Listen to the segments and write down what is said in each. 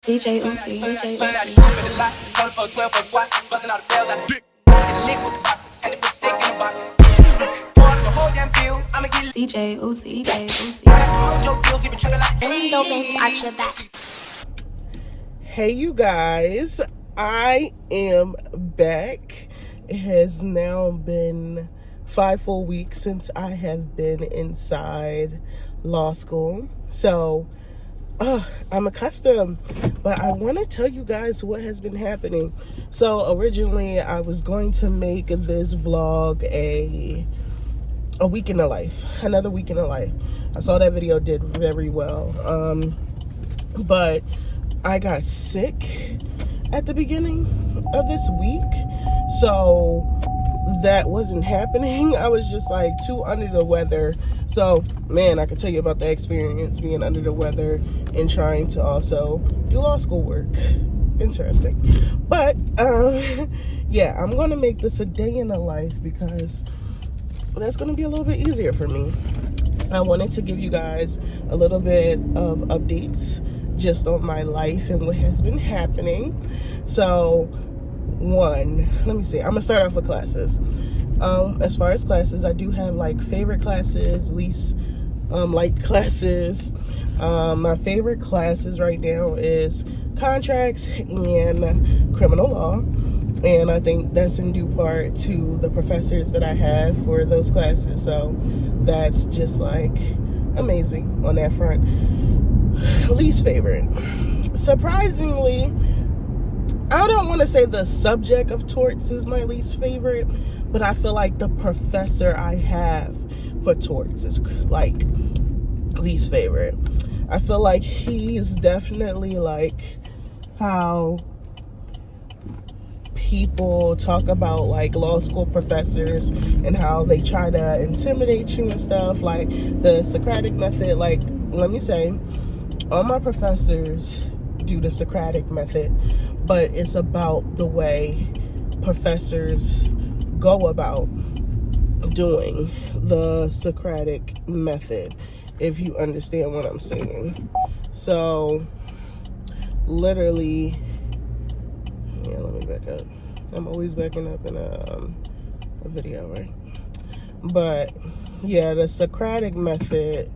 DJ Uzi, DJ Uzi. DJ Uzi, DJ Uzi. Hey you guys, I am back. It has now been 5 full weeks since I have been inside law school. So I'm accustomed, but I want to tell you guys what has been happening. So originally I was going to make this vlog a week in the life, another week in the life. I saw that video did very well, but I got sick at the beginning of this week, so that wasn't happening. I was just like too under the weather. So man, I could tell you about the experience being under the weather and trying to also do law school work. Interesting. But yeah, I'm gonna make this a day in the life because that's gonna be a little bit easier for me. I wanted to give you guys a little bit of updates just on my life and what has been happening. So let me see, I'm gonna start off with classes. As far as classes, I do have like favorite classes, least like classes. My favorite classes right now is contracts and criminal law, and I think that's in due part to the professors that I have for those classes. So that's just like amazing on that front. Least favorite, surprisingly, I don't want to say the subject of torts is my least favorite, but I feel like the professor I have for torts is like least favorite. I feel like he's definitely like how people talk about like law school professors and how they try to intimidate you and stuff, like the Socratic method. Like, let me say, all my professors do the Socratic method, but it's about the way professors go about doing the Socratic method, if you understand what I'm saying. So literally, yeah, let me back up. I'm always backing up in a video, right? But yeah, the Socratic method,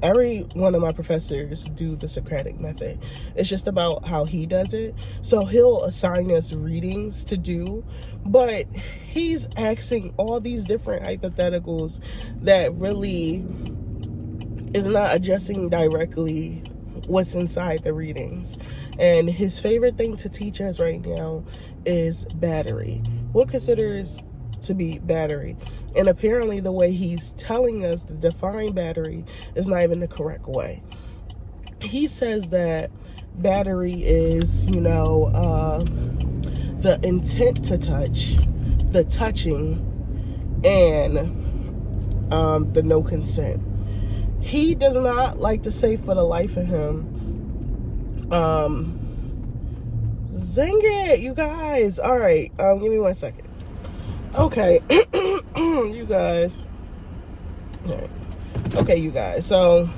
every one of my professors do the Socratic method. It's just about how he does it. So he'll assign us readings to do, but he's asking all these different hypotheticals that really is not addressing directly what's inside the readings. And his favorite thing to teach us right now is battery. What considers to be battery? And apparently the way he's telling us to define battery is not even the correct way. He says that battery is, the intent to touch, the touching, and the no consent. He does not like to say for the life of him, zing it, you guys. All right, give me 1 second. Okay, you guys. All right. Okay, you guys. So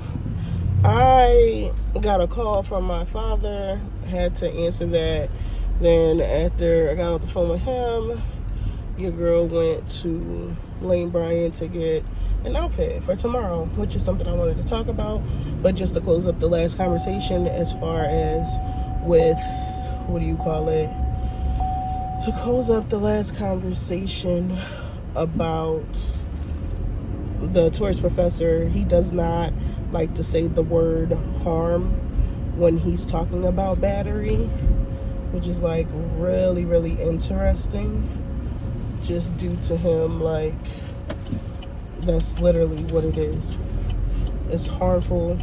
I got a call from my father. Had to answer that. Then after I got off the phone with him, your girl went to Lane Bryant to get an outfit for tomorrow, which is something I wanted to talk about. But just to close up the last conversation, as far as with, to close up the last conversation about the Torts professor, he does not like to say the word harm when he's talking about battery, which is like really, really interesting, just due to him, like, that's literally what it is. It's harmful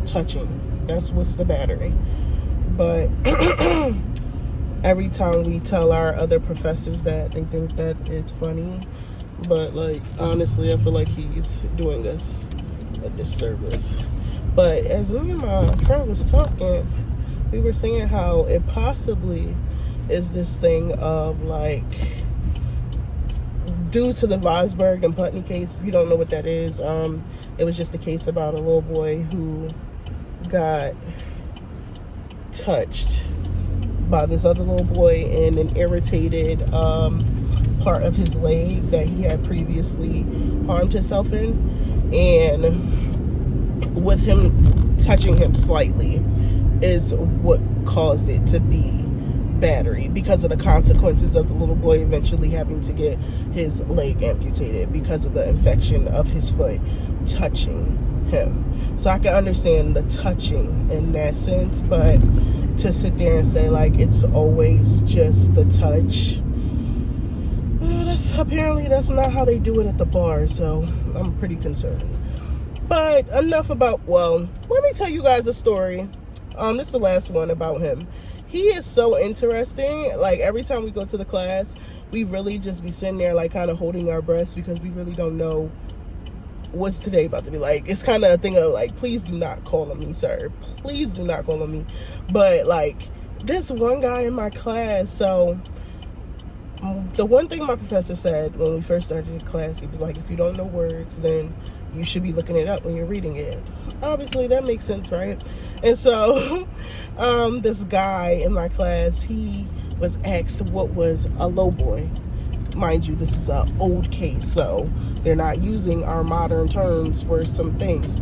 touching. That's what's the battery. But every time we tell our other professors that, they think that it's funny. But like, honestly, I feel like he's doing us a disservice. But as me and my friend was talking, we were saying how it possibly is this thing of like, due to the Vosberg and Putney case. If you don't know what that is, it was just a case about a little boy who got touched by this other little boy in an irritated part of his leg that he had previously harmed himself in, and with him touching him slightly is what caused it to be battery, because of the consequences of the little boy eventually having to get his leg amputated because of the infection of his foot touching him. So I can understand the touching in that sense, but to sit there and say like it's always just the touch, that's not how they do it at the bar. So I'm pretty concerned. But enough about, well, let me tell you guys a story. This is the last one about him. He is so interesting. Like, every time we go to the class, we really just be sitting there like kind of holding our breaths, because we really don't know what's today about to be like. It's kind of a thing of like, please do not call on me, sir. Please do not call on me. But like, this one guy in my class, so the one thing my professor said when we first started the class, he was like, if you don't know words, then you should be looking it up when you're reading it. Obviously, that makes sense, right? And so this guy in my class, he was asked what was a low boy. Mind you, this is an old case, so they're not using our modern terms for some things.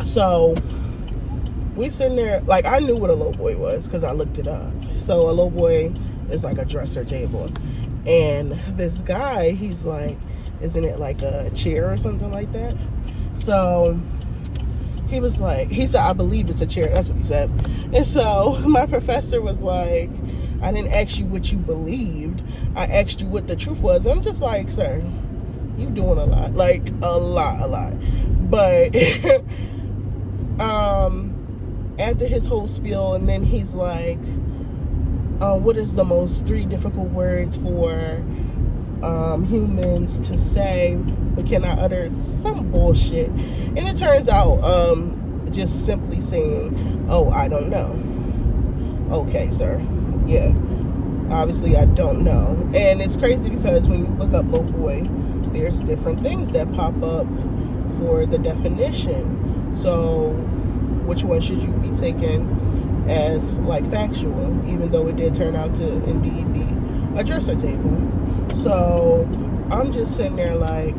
So we sitting there, like, I knew what a low boy was because I looked it up. So a low boy is like a dresser table. And this guy, he's like, isn't it like a chair or something like that? So he was like, he said, I believe it's a chair. That's what he said. And so my professor was like, I didn't ask you what you believed. I asked you what the truth was. I'm just like, sir, you doing a lot. Like, a lot. But after his whole spiel, and then he's like, what is the most 3 difficult words for humans to say but cannot utter? Some bullshit. And it turns out just simply saying, oh, I don't know. Okay, sir. Yeah, obviously I don't know. And it's crazy because when you look up low boy, there's different things that pop up for the definition. So which one should you be taking as like factual, even though it did turn out to indeed be a dresser table? So I'm just sitting there like,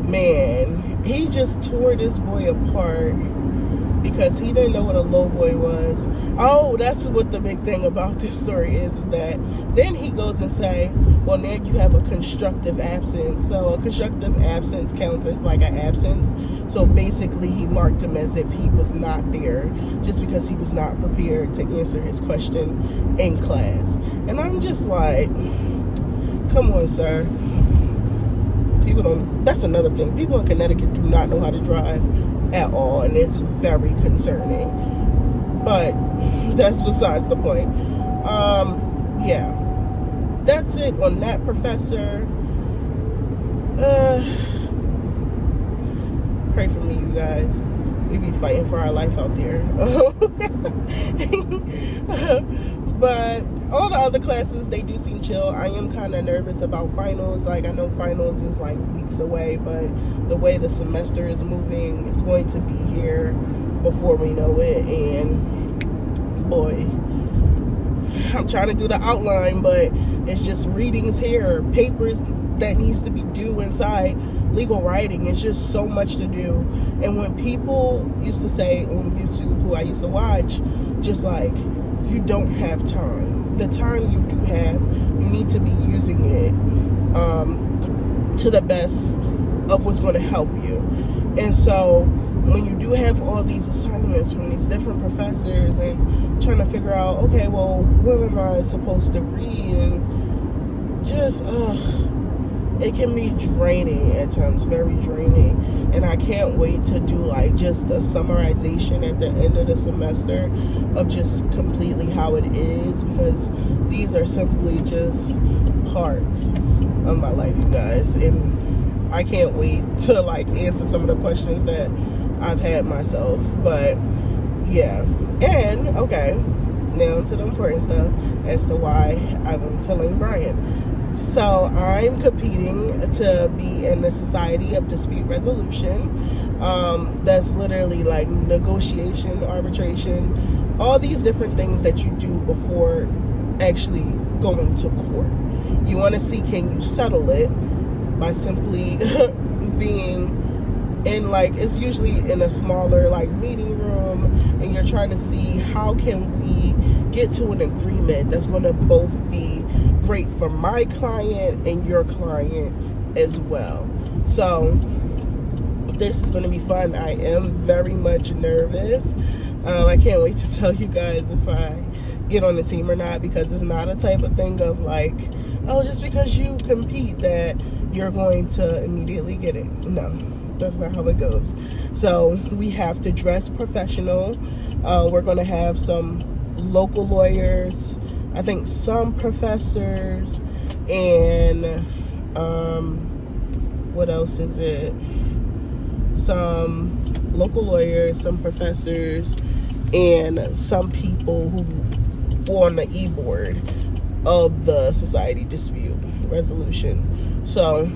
man, he just tore this boy apart because he didn't know what a low boy was. Oh, that's what the big thing about this story is that then he goes and say, well, now you have a constructive absence. So a constructive absence counts as like an absence. So basically he marked him as if he was not there just because he was not prepared to answer his question in class. And I'm just like, come on, sir. People don't, that's another thing. People in Connecticut do not know how to drive at all, and it's very concerning. But that's besides the point. Yeah. That's it on that, professor. Pray for me, you guys. We be fighting for our life out there. But all the other classes, they do seem chill. I am kind of nervous about finals. Like, I know finals is like weeks away, but the way the semester is moving, it's going to be here before we know it. And boy, I'm trying to do the outline, but it's just readings here, papers that needs to be due inside, legal writing. It's just so much to do. And when people used to say on YouTube, who I used to watch, just like, you don't have time. The time you do have, you need to be using it to the best of what's going to help you. And so when you do have all these assignments from these different professors and trying to figure out, okay, well, what am I supposed to read? And just, it can be draining at times, very draining. And I can't wait to do like just a summarization at the end of the semester of just completely how it is, because these are simply just parts of my life, you guys. And I can't wait to like answer some of the questions that I've had myself. But yeah. And okay, now to the important stuff as to why I'm telling Brian. So I'm competing to be in the Society of Dispute Resolution. That's literally like negotiation, arbitration, all these different things that you do before actually going to court. You want to see, can you settle it by simply being in, like, it's usually in a smaller like meeting room, and you're trying to see how can we get to an agreement that's going to both be great for my client and your client as well. So this is going to be fun. I am very much nervous. I can't wait to tell you guys if I get on the team or not, because it's not a type of thing of like, oh, just because you compete that you're going to immediately get it. No, that's not how it goes. So we have to dress professional. We're going to have some local lawyers, I think some professors, and what else is it? Some local lawyers, some professors, and some people who on the e-board of the society dispute resolution. So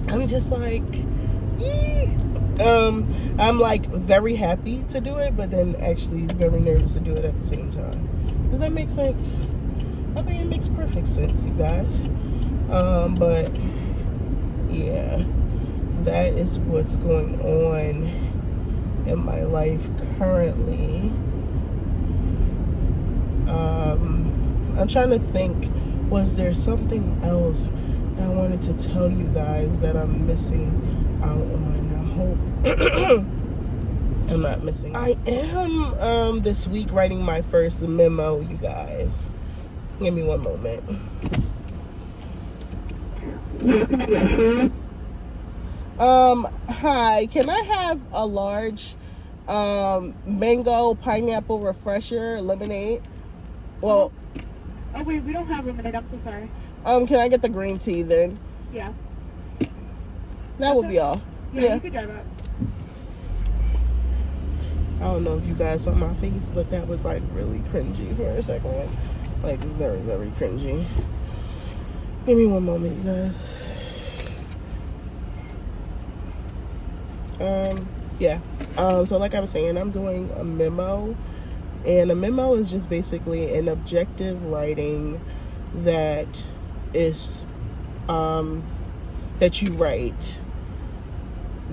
I'm just like, I'm like very happy to do it, but then actually very nervous to do it at the same time. Does that make sense? I think it makes perfect sense, you guys. But yeah, that is what's going on in my life currently. I'm trying to think, was there something else I wanted to tell you guys that I'm missing out on? I hope I'm not missing. I am this week writing my first memo, you guys. Give me one moment. Hi, can I have a large mango pineapple refresher lemonade? Well, oh wait, we don't have lemonade, I'm so sorry. Can I get the green tea then? Yeah. That would be all. Yeah, you could drive up. I don't know if you guys saw my face, but that was like really cringy for a second. Like very, very cringy. Give me one moment, you guys. Yeah. So like I was saying, I'm doing a memo, and a memo is just basically an objective writing that is that you write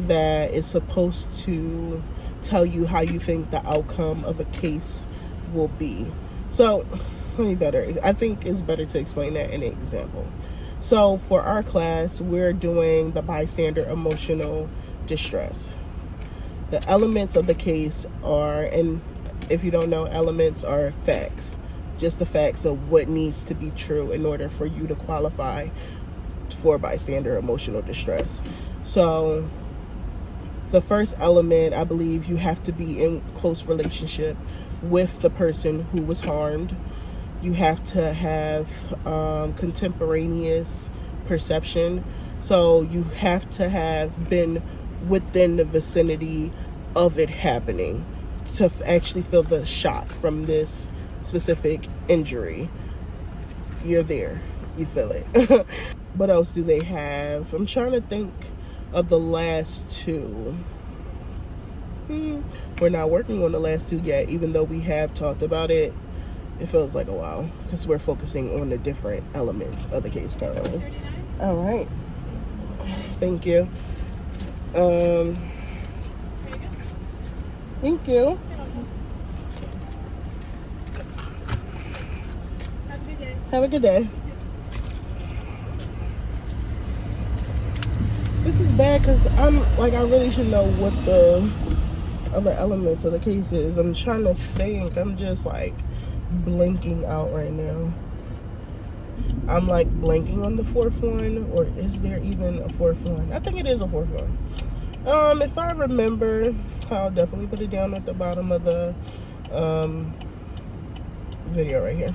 that is supposed to tell you how you think the outcome of a case will be. So I think it's better to explain that in an example. So for our class, we're doing the bystander emotional distress. The elements of the case are, and if you don't know, elements are facts, just the facts of what needs to be true in order for you to qualify for bystander emotional distress. So the first element, I believe you have to be in close relationship with the person who was harmed. You have to have contemporaneous perception. So you have to have been within the vicinity of it happening to actually feel the shock from this specific injury. You're there. You feel it. What else do they have? I'm trying to think of the last two. We're not working on the last two yet, even though we have talked about it. It feels like a while because we're focusing on the different elements of the case currently. All right. Thank you. Thank you. Have a good day. Have a good day. This is bad because I'm like, I really should know what the other elements of the case is. I'm trying to think. I'm just like blanking out right now. I'm like blanking on the fourth one, or is there even a fourth one? I think it is a fourth one. If I remember, I'll definitely put it down at the bottom of the video right here.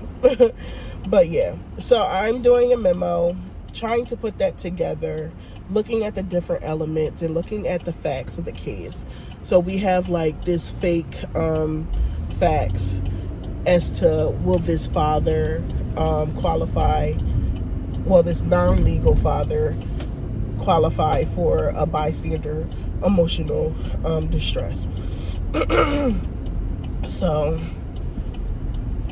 But yeah, so I'm doing a memo, trying to put that together, looking at the different elements and looking at the facts of the case. So we have like this fake facts as to will this father qualify, well, this non-legal father qualify for a bystander emotional distress. So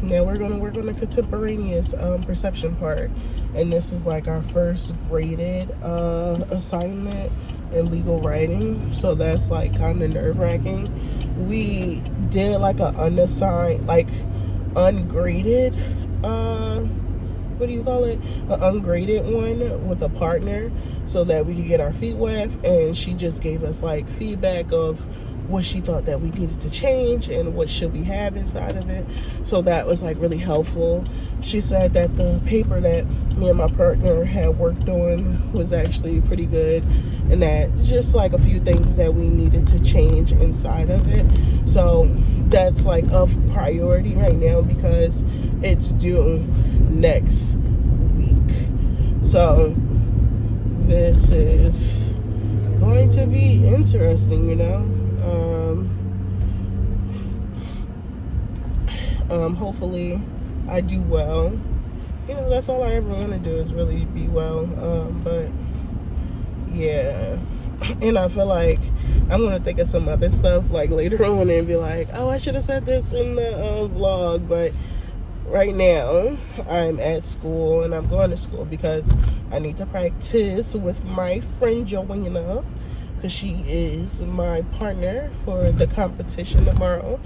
now we're going to work on the contemporaneous perception part, and this is like our first graded assignment in legal writing, so that's like kind of nerve-wracking. We did like a unassigned, like ungraded what do you call it, an ungraded one with a partner, so that we could get our feet wet, and she just gave us like feedback of what she thought that we needed to change and what should we have inside of it. So that was like really helpful. She said that the paper that me and my partner had worked on was actually pretty good, and that just like a few things that we needed to change inside of it. So that's like a priority right now because it's due next week. So this is going to be interesting, you know. Hopefully I do well. You know, that's all I ever want to do is really be well. But yeah, and I feel like I'm gonna think of some other stuff like later on and be like, oh, I should have said this in the vlog. But right now I'm at school, and I'm going to school because I need to practice with my friend Joanna, because she is my partner for the competition tomorrow,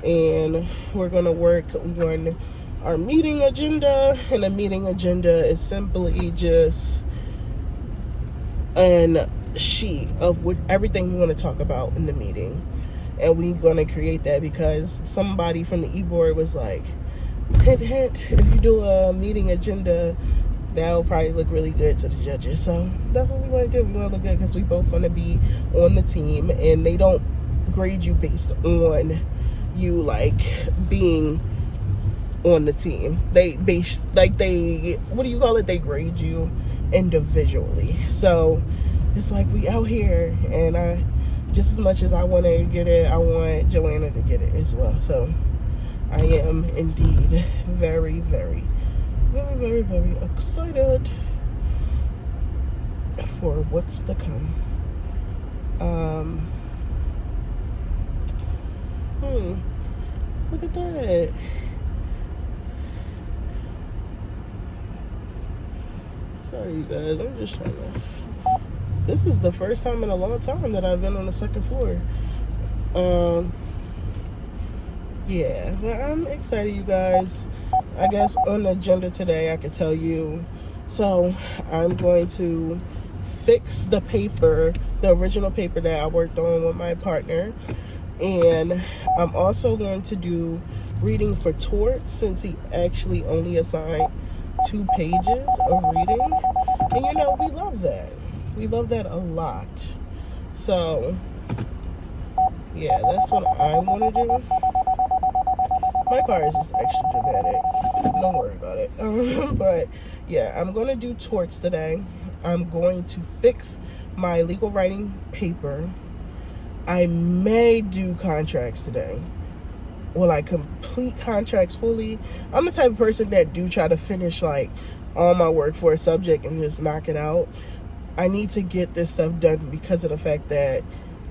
and we're going to work on our meeting agenda. And the meeting agenda is simply just a sheet of everything we want to talk about in the meeting, and we're going to create that because somebody from the e-board was like, hint hint, if you do a meeting agenda, that'll probably look really good to the judges. So that's what we want to do. We want to look good because we both want to be on the team, and they don't grade you based on you like being on the team. They base, like, they, what do you call it, they grade you individually. So it's like we out here, and I, just as much as I want to get it, I want Joanna to get it as well. So I am indeed very, very, very, very, very excited for what's to come. Look at that. Sorry, you guys. I'm just trying to. This is the first time in a long time that I've been on the second floor. Yeah, but I'm excited, you guys. I guess on the agenda today, I could tell you. So I'm going to fix the paper, the original paper that I worked on with my partner. And I'm also going to do reading for Torts, since he actually only assigned 2 pages of reading. And you know, we love that. We love that a lot. So yeah, that's what I'm going to do. My car is just extra dramatic. Don't worry about it. But yeah, I'm going to do Torts today. I'm going to fix my legal writing paper. I may do contracts today. Will I complete contracts fully? I'm the type of person that do try to finish like all my work for a subject and just knock it out. I need to get this stuff done because of the fact that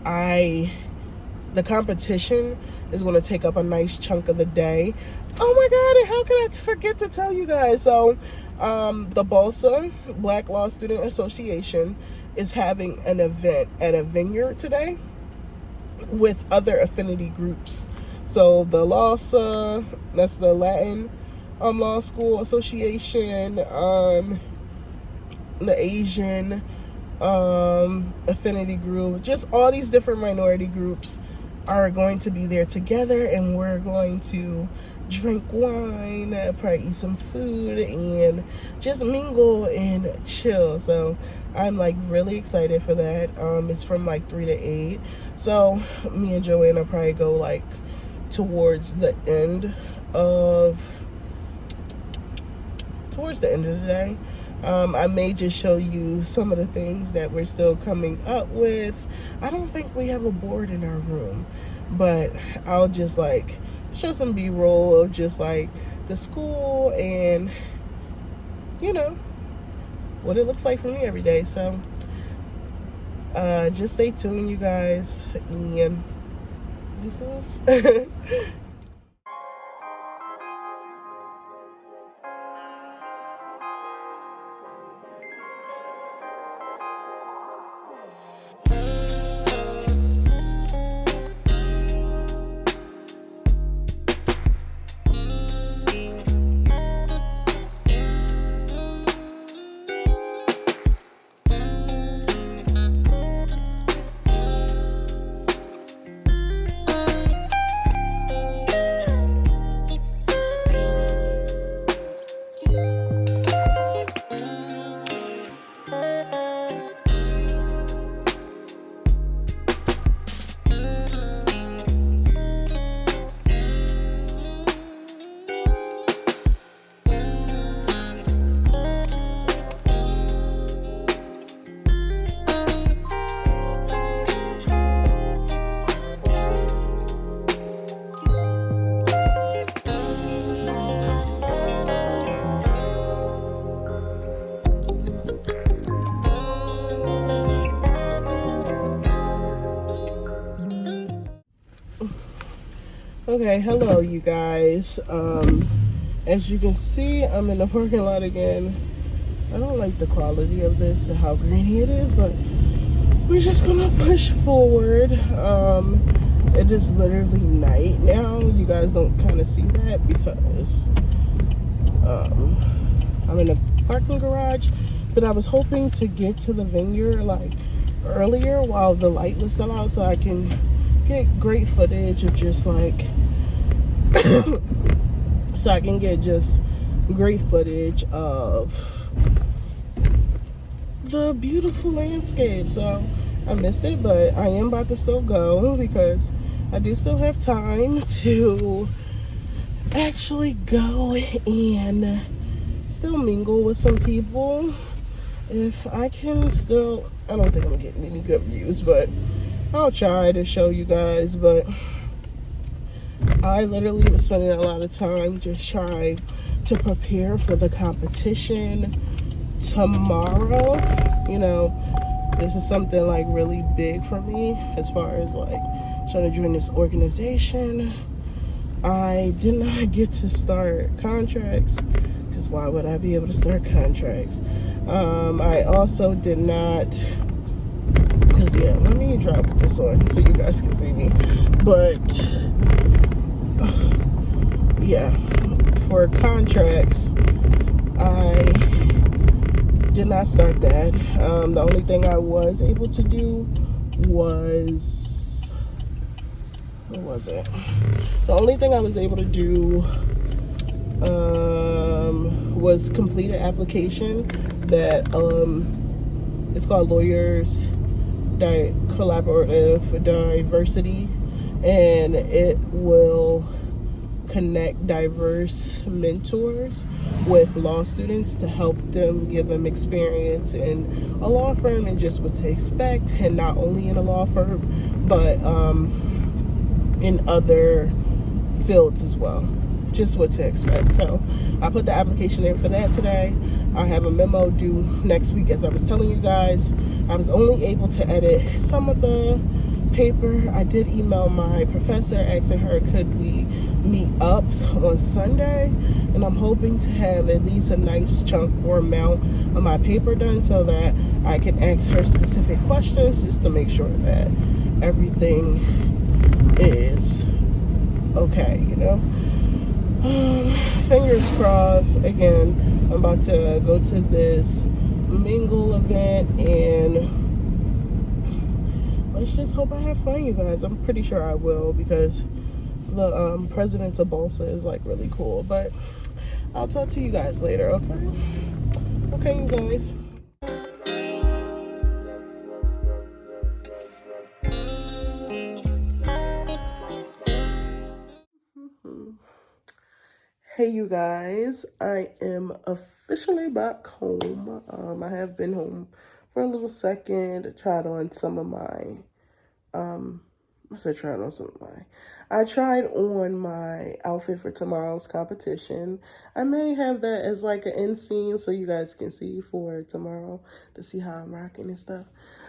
the competition is going to take up a nice chunk of the day. Oh my God, and how can I forget to tell you guys? So the BALSA, Black Law Student Association, is having an event at a vineyard today with other affinity groups. So the LAWSA, that's the Latin Law School Association, the Asian affinity group, just all these different minority groups are going to be there together, and we're going to drink wine, probably eat some food, and just mingle and chill. So I'm like really excited for that. It's from like 3 to 8. So me and Joanna probably go like towards the end of the day. I may just show you some of the things that we're still coming up with. I don't think we have a board in our room, but I'll just like show some B-roll of just like the school and, you know, what it looks like for me every day. So just stay tuned, you guys, and this is Okay, hello you guys. As you can see, I'm in the parking lot again. I don't like the quality of this and how grainy it is, but we're just gonna push forward. It is literally night now. You guys don't kind of see that because I'm in a parking garage, but I was hoping to get to the vineyard like earlier while the light was still out so I can get great footage of just like so I can get just great footage of the beautiful landscape. So I missed it, but I am about to still go because I do still have time to actually go and still mingle with some people. If I can still, I don't think I'm getting any good views, but I'll try to show you guys. But I literally was spending a lot of time just trying to prepare for the competition tomorrow. You know, this is something like really big for me as far as like trying to join this organization. I did not get to start contracts because why would I be able to start contracts? I also did not, because yeah, let me drop this on so you guys can see me. But yeah, for contracts, I did not start that. The only thing I was able to do was, what was it? The only thing I was able to do was complete an application that it's called Lawyers Collaborative Diversity, and it will connect diverse mentors with law students to help them, give them experience in a law firm and just what to expect, and not only in a law firm but in other fields as well, just what to expect. So I put the application in for that today. I have a memo due next week. As I was telling you guys, I was only able to edit some of the paper. I did email my professor asking her could we meet up on Sunday, and I'm hoping to have at least a nice chunk or amount of my paper done so that I can ask her specific questions just to make sure that everything is okay, you know. Fingers crossed. Again, I'm about to go to this mingle event, and let's just hope I have fun, you guys. I'm pretty sure I will because the president of Bolsa is like really cool. But I'll talk to you guys later, okay? Okay, you guys. Hey you guys, I am officially back home. I have been home for a little second, tried on some of my, I tried on my outfit for tomorrow's competition. I may have that as like an end scene so you guys can see for tomorrow to see how I'm rocking and stuff.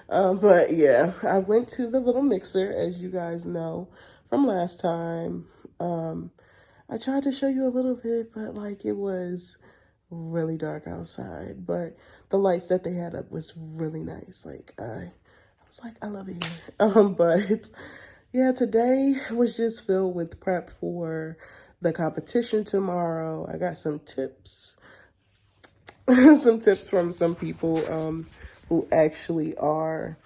But yeah, I went to the little mixer, as you guys know from last time. I tried to show you a little bit, but like it was really dark outside. But the lights that they had up was really nice. Like I was like, I love it here. But yeah, today was just filled with prep for the competition tomorrow. I got some tips, some tips from some people who actually are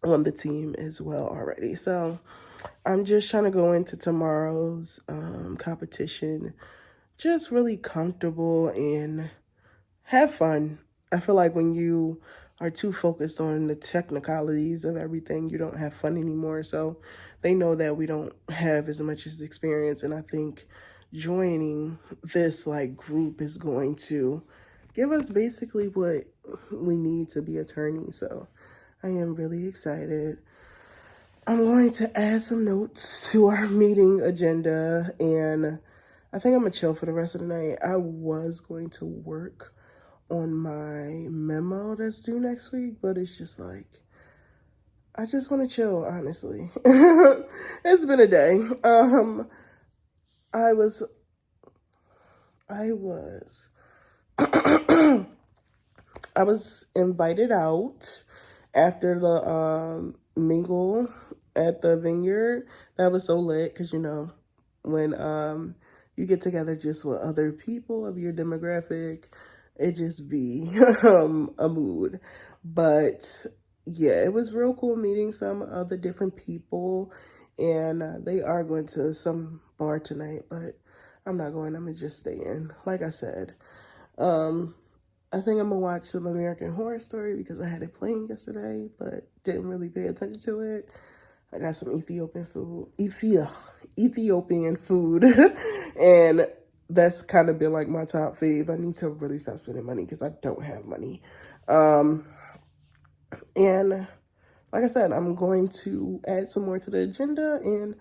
on the team as well already. So I'm just trying to go into tomorrow's competition just really comfortable and have fun. I feel like when you are too focused on the technicalities of everything, you don't have fun anymore. So they know that we don't have as much as experience, and I think joining this like group is going to give us basically what we need to be attorneys. So I am really excited. I'm going to add some notes to our meeting agenda, and I think I'm gonna chill for the rest of the night. I was going to work on my memo that's due next week, but it's just like, I just want to chill, honestly. It's been a day. I was I was I was invited out after the mingle at the vineyard. That was so lit because, you know, when you get together just with other people of your demographic, it just be a mood. But yeah, it was real cool meeting some other different people, and they are going to some bar tonight, but I'm not going. I'm gonna just stay in. Like I said, I think I'm gonna watch some American Horror Story because I had it playing yesterday, but didn't really pay attention to it. I got some Ethiopian food, and that's kind of been like my top fave. I need to really stop spending money because I don't have money. And like I said, I'm going to add some more to the agenda, and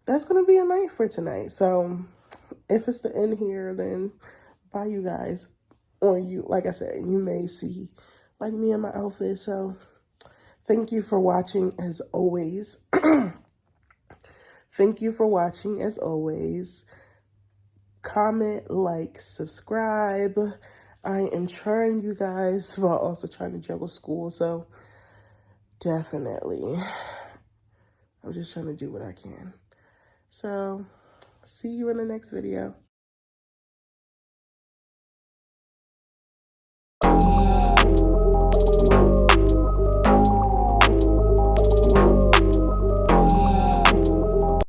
that's going to be a night for tonight. So if it's the end here, then bye, you guys. Or you, like I said, you may see like me in my outfit. So thank you for watching as always. Thank you for watching as always. Comment, like, subscribe. I am trying, you guys, while also trying to juggle school. So definitely, I'm just trying to do what I can. So see you in the next video.